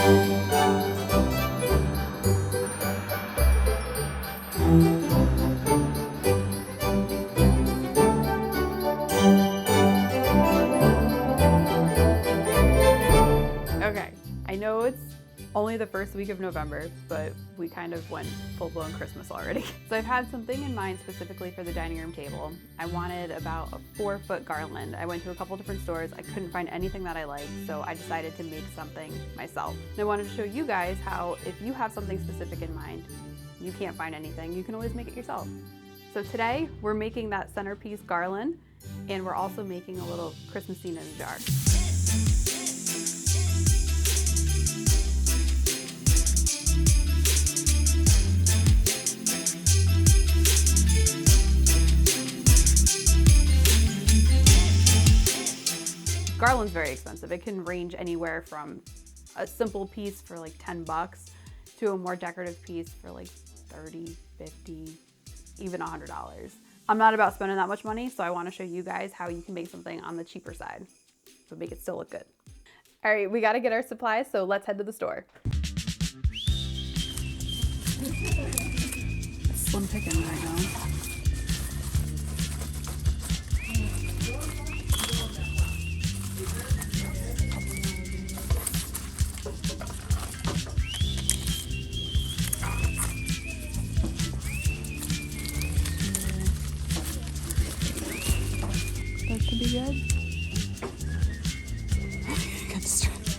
Okay, I know it's only the first week of November, but we kind of went full-blown Christmas already. So I've had something in mind specifically for the dining room table. I wanted about a 4-foot garland. I went to a couple different stores. I couldn't find anything that I liked, so I decided to make something myself. And I wanted to show you guys how if you have something specific in mind, you can't find anything, you can always make it yourself. So today we're making that centerpiece garland, and we're also making a little Christmas scene in a jar. Garland's very expensive. It can range anywhere from a simple piece for like 10 bucks to a more decorative piece for like 30, 50, even $100. I'm not about spending that much money, so I want to show you guys how you can make something on the cheaper side, but make it still look good. All right, we got to get our supplies, so let's head to the store. Slim picking right now. That should be good. Got distracted.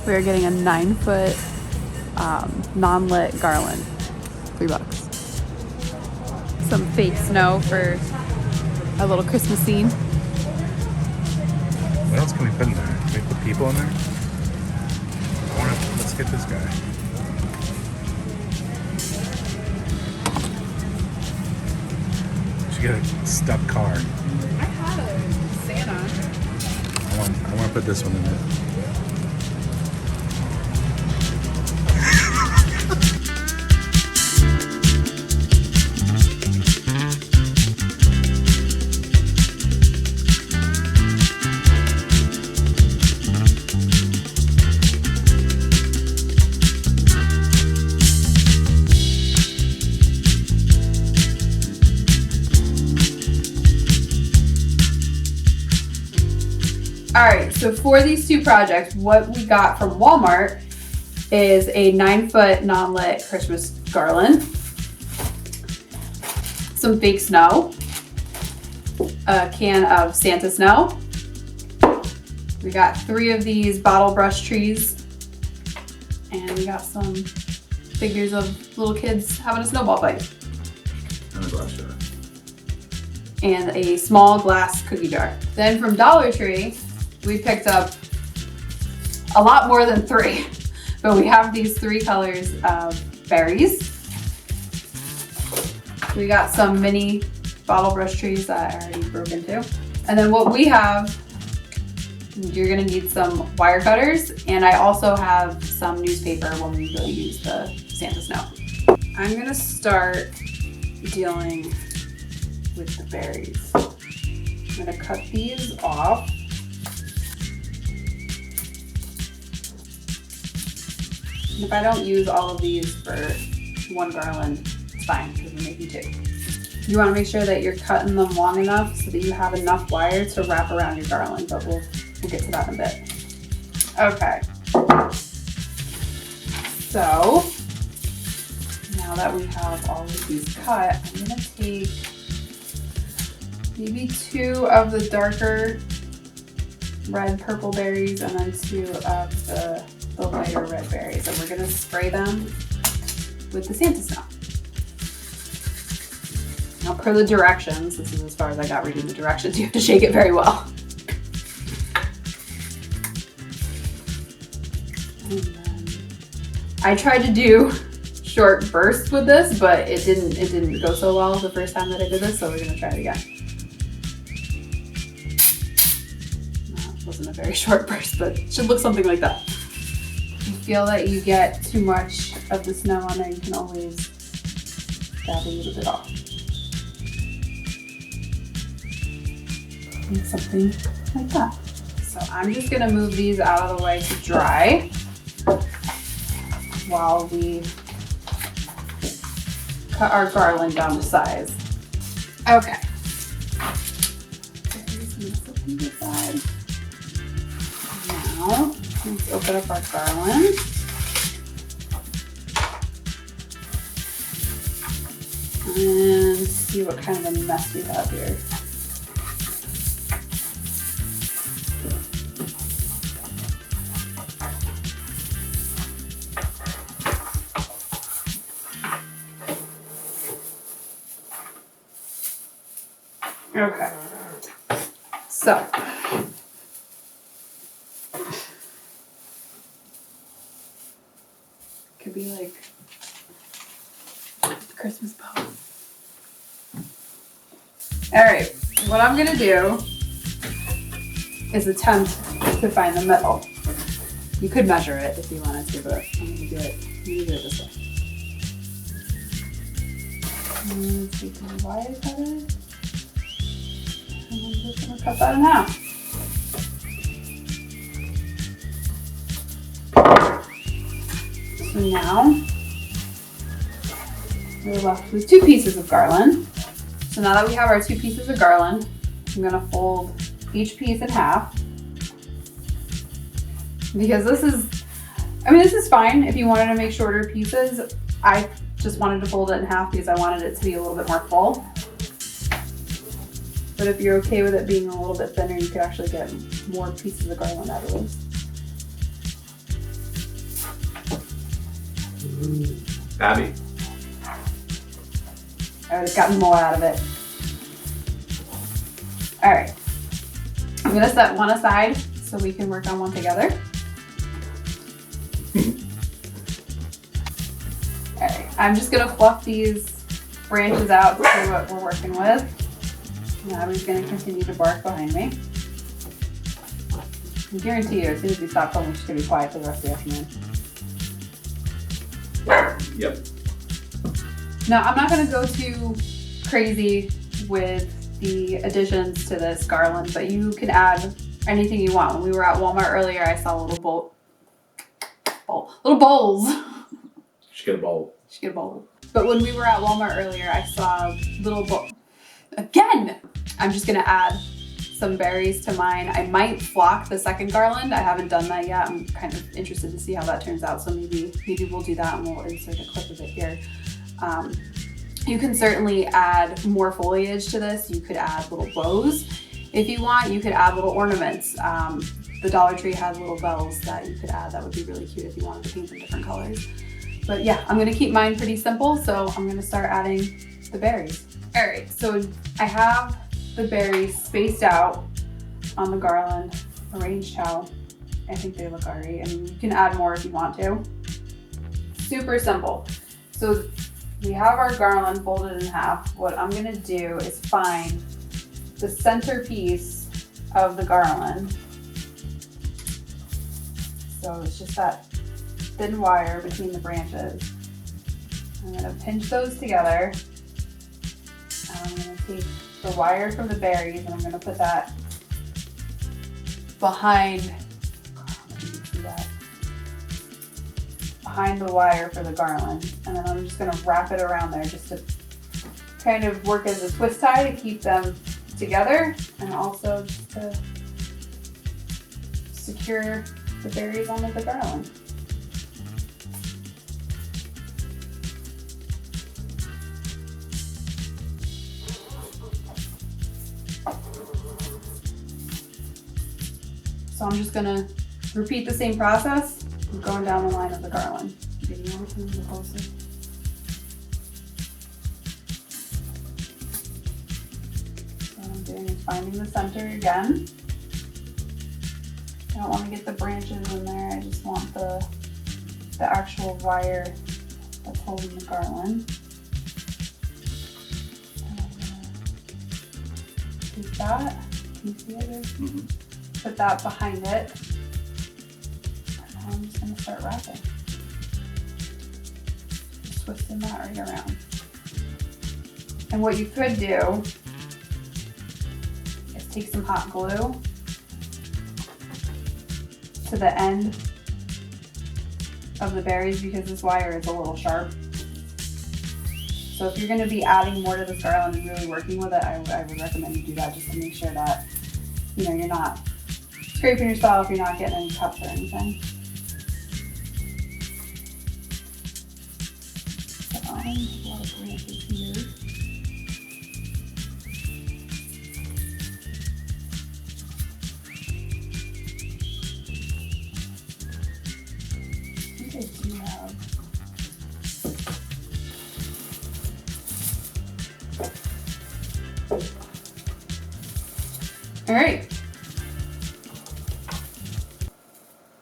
We are getting a 9-foot non-lit garland. $3. Some fake snow for a little Christmas scene. What else can we put in there? Can we put people in there? Let's get this guy. We should get a stuck car. I had a Santa. I want to put this one in there. All right, so for these two projects, what we got from Walmart is a 9-foot non-lit Christmas garland, some fake snow, a can of Santa snow. We got 3 of these bottle brush trees, and we got some figures of little kids having a snowball fight. And a glass jar. And a small glass cookie jar. Then from Dollar Tree, we picked up a lot more than 3, but we have these 3 colors of berries. We got some mini bottle brush trees that I already broke into. And then what we have, you're gonna need some wire cutters, and I also have some newspaper when we really use the Santa snow. I'm gonna start dealing with the berries. I'm gonna cut these off. And if I don't use all of these for one garland, it's fine because we're making 2. You want to make sure that you're cutting them long enough so that you have enough wire to wrap around your garland, but we'll get to that in a bit. Okay. So now that we have all of these cut, I'm gonna take maybe 2 of the darker red purple berries and then 2 of the lighter red berries, and we're gonna spray them with the Santa snow. Now per the directions, this is as far as I got reading the directions, you have to shake it very well. And then I tried to do short bursts with this, but it didn't go so well the first time that I did this, so we're gonna try it again. That wasn't a very short burst, but it should look something like that. If you feel that you get too much of the snow on there, you can always dabbing it off. And something like that. So I'm just gonna move these out of the way to dry while we cut our garland down to size. Okay. Now, let's open up our garland. And see what kind of a mess we have here. Okay, so could be like Christmas bow. All right, what I'm gonna do is attempt to find the middle. You could measure it if you wanted to, but I'm gonna do it this way. And take my wire cutter. And I'm just gonna cut that in half. So now we're left with 2 pieces of garland. So now that we have our 2 pieces of garland, I'm gonna fold each piece in half. Because this is fine if you wanted to make shorter pieces. I just wanted to fold it in half because I wanted it to be a little bit more full. But if you're okay with it being a little bit thinner, you could actually get more pieces of garland out of this. Abby. I would have gotten more out of it. All right, I'm gonna set one aside so we can work on one together. All right, I'm just gonna fluff these branches out to see what we're working with. And Abby's gonna continue to bark behind me. I guarantee you, as soon as we stop filming, she's gonna be quiet for the rest of the afternoon. Yep. Now, I'm not gonna go too crazy with the additions to this garland, but you can add anything you want. When we were at Walmart earlier, I saw little bowls. She get a bowl. She get a bowl. But when we were at Walmart earlier, I saw little bowl. Again! I'm just gonna add some berries to mine. I might flock the second garland. I haven't done that yet. I'm kind of interested to see how that turns out. So maybe we'll do that and we'll insert a clip of it here. You can certainly add more foliage to this. You could add little bows. If you want, you could add little ornaments. The Dollar Tree has little bells that you could add. That would be really cute if you wanted to paint them different colors. But yeah, I'm gonna keep mine pretty simple. So I'm gonna start adding the berries. All right, so I have the berries spaced out on the garland, arranged how I think they look all right. I mean, you can add more if you want to. Super simple. So we have our garland folded in half. What I'm gonna do is find the center piece of the garland. So it's just that thin wire between the branches. I'm gonna pinch those together. I'm gonna take the wire from the berries and I'm gonna put that behind the wire for the garland. And then I'm just gonna wrap it around there just to kind of work as a twist tie to keep them together and also just to secure the berries onto the garland. So I'm just gonna repeat the same process, going down the line of the garland. Maybe you want to move it closer. So what I'm doing is finding the center again. I don't want to get the branches in there, I just want the actual wire that's holding the garland. And I'm gonna take that, can you see it there? Mm-hmm. Put that behind it. And now I'm just gonna start wrapping. Just twisting that right around. And what you could do is take some hot glue to the end of the berries because this wire is a little sharp. So if you're going to be adding more to this garland and really working with it, I would recommend you do that just to make sure that, you know, you're not scraping yourself, you're not getting any cuts or anything. So, a lot of branches here. I think I do have. All right.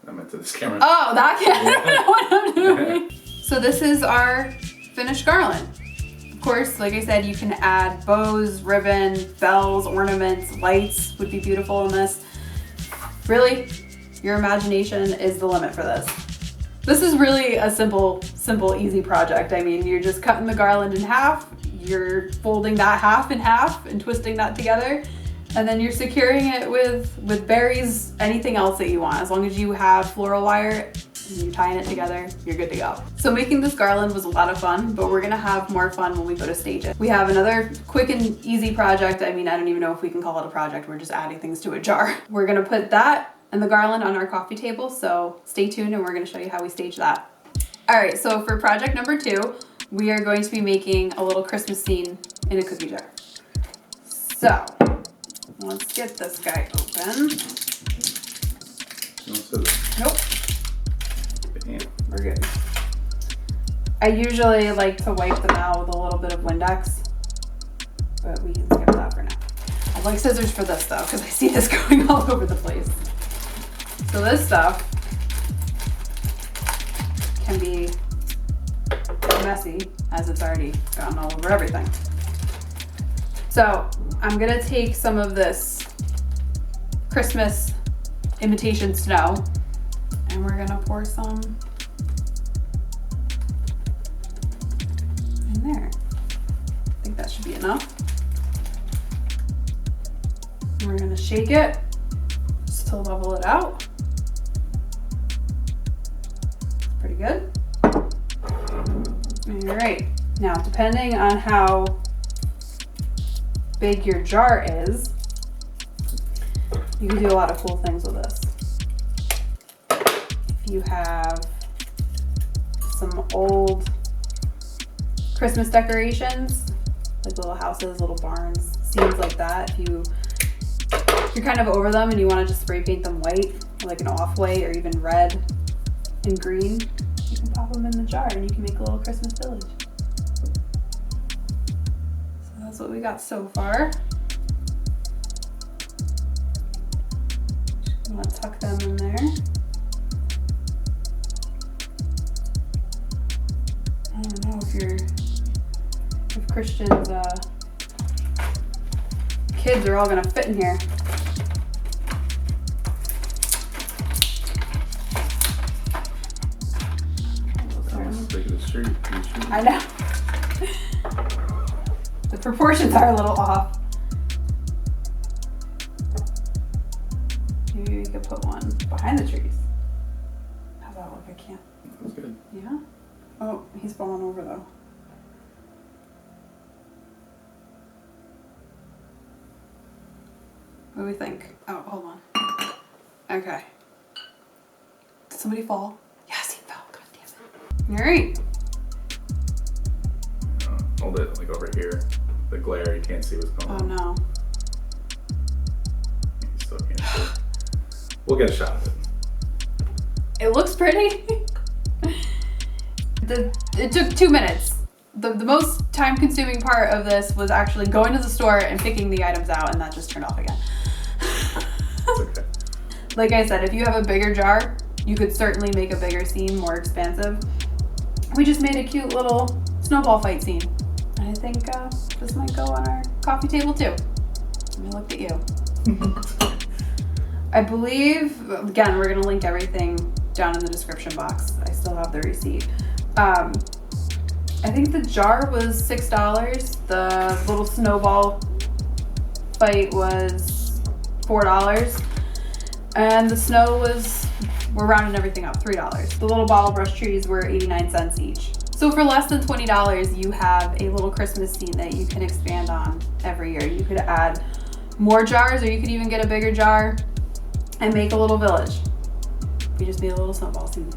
I meant to this camera. Oh, that can't what I'm doing. So this is our finished garland. Of course, like I said, you can add bows, ribbon, bells, ornaments, lights would be beautiful in this. Really, your imagination is the limit for this. This is really a simple, easy project. I mean, you're just cutting the garland in half, you're folding that half in half and twisting that together, and then you're securing it with berries, anything else that you want. As long as you have floral wire and you're tying it together, you're good to go. So making this garland was a lot of fun, but we're gonna have more fun when we go to stage it. We have another quick and easy project. I mean, I don't even know if we can call it a project. We're just adding things to a jar. We're gonna put that and the garland on our coffee table, so stay tuned and we're gonna show you how we stage that. All right, so for project number 2, we are going to be making a little Christmas scene in a cookie jar. So, let's get this guy open. No scissors. Nope, Damn. we're good. I usually like to wipe them out with a little bit of Windex, but we can skip that for now. I like scissors for this though, because I see this going all over the place. So this stuff can be messy as it's already gotten all over everything. So I'm gonna take some of this Christmas imitation snow and we're gonna pour some in there. I think that should be enough. And we're gonna shake it just to level it out. Pretty good. All right, now depending on how big your jar is, you can do a lot of cool things with this. If you have some old Christmas decorations, like little houses, little barns, scenes like that, if you're kind of over them and you want to just spray paint them white, like an off-white or even red and green, you can pop them in the jar and you can make a little Christmas village. So that's what we got so far. Just gonna tuck them in there. I don't know if Christian's kids are all gonna fit in here. I know. The proportions are a little off. Maybe we could put one behind the trees. How's that look? I can't. That's good. Yeah? Oh, he's falling over though. What do we think? Oh, hold on. Okay. Did somebody fall? Yes, he fell. God damn it. All right. Hold it like over here. The glare, you can't see what's going on. Oh no. You still can't see. We'll get a shot of it. It looks pretty. It took 2 minutes. The most time-consuming part of this was actually going to the store and picking the items out, and that just turned off again. It's okay. Like I said, if you have a bigger jar, you could certainly make a bigger scene, more expansive. We just made a cute little snowball fight scene. And I think this might go on our coffee table too. Let me look at you. I believe, again, we're gonna link everything down in the description box. I still have the receipt. I think the jar was $6. The little snowball fight was $4. And the snow was, we're rounding everything up, $3. The little bottle brush trees were 89 cents each. So for less than $20, you have a little Christmas scene that you can expand on every year. You could add more jars, or you could even get a bigger jar and make a little village. You just made a little snowball scene.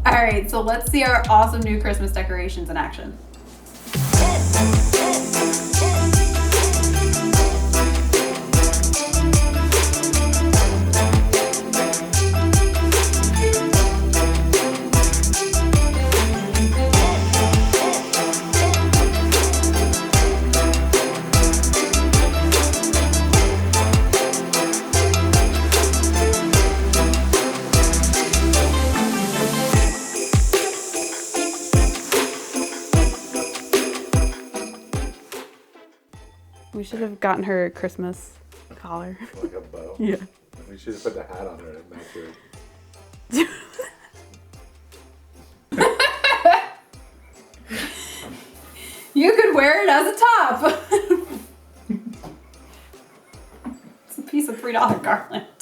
All right, so let's see our awesome new Christmas decorations in action. We should have gotten her a Christmas collar. Like a bow. Yeah. We should have put the hat on her and match her. You could wear it as a top. It's a piece of $3 garland.